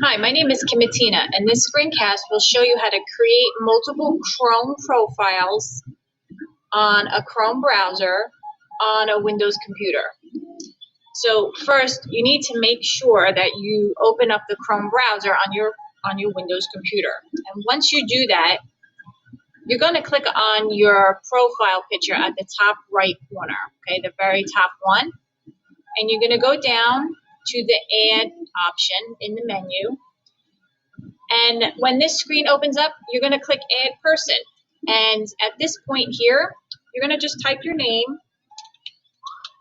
Hi, my name is Kimitina, and this screencast will show you how to create multiple Chrome profiles on a Chrome browser on a Windows computer. So first, you need to make sure that you open up the Chrome browser on your Windows computer. And once you do that, you're going to click on your profile picture at the top right corner, okay, the very top one. And you're going to go down to the Add option in the menu. And when this screen opens up, you're going to click Add Person. And at this point here, you're going to just type your name.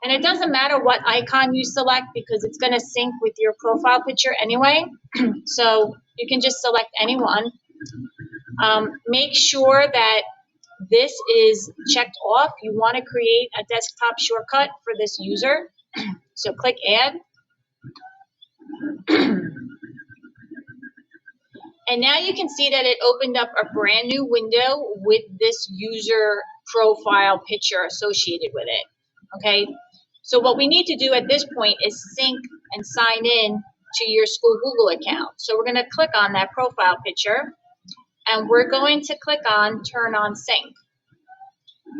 And it doesn't matter what icon you select because it's going to sync with your profile picture anyway. So you can just select any one. Make sure that this is checked off. You want to create a desktop shortcut for this user. So click Add. And now you can see that it opened up a brand new window with this user profile picture associated with it. Okay, so what we need to do at this point is sync and sign in to your school Google account. So we're going to click on that profile picture and we're going to click on Turn on Sync.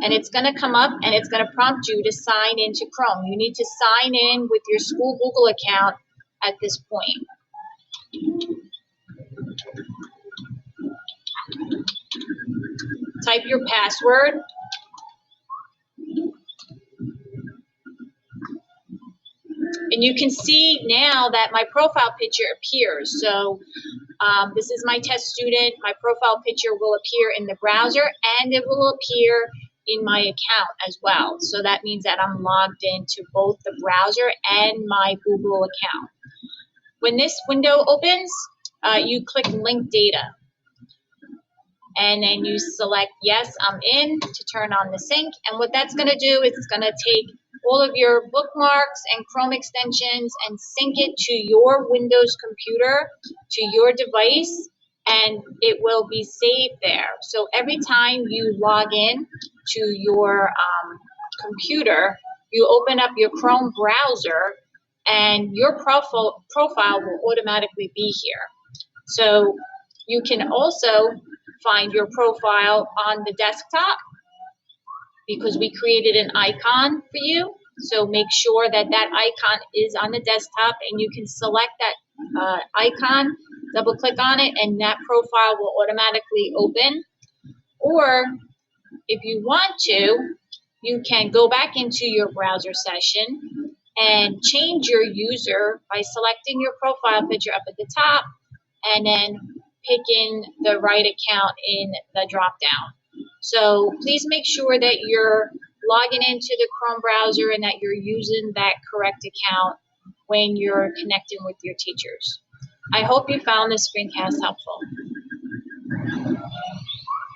And it's going to come up and it's going to prompt you to sign into Chrome. You need to sign in with your school Google account at this point. Type your password. And you can see now that my profile picture appears. So this is my test student. My profile picture will appear in the browser and it will appear in my account as well. So that means that I'm logged into both the browser and my Google account. When this window opens, you click Link Data. And then you select Yes, I'm in to turn on the sync. And what that's going to do is it's going to take all of your bookmarks and Chrome extensions and sync it to your Windows computer, to your device, and it will be saved there. So every time you log in to your computer, you open up your Chrome browser and your profile will automatically be here. So you can also find your profile on the desktop because we created an icon for you. So make sure that that icon is on the desktop and you can select that icon, double click on it, and that profile will automatically open. Or if you want to, you can go back into your browser session and change your user by selecting your profile picture up at the top and then picking the right account in the drop down. So please make sure that you're logging into the Chrome browser and that you're using that correct account when you're connecting with your teachers. I hope you found this screencast helpful.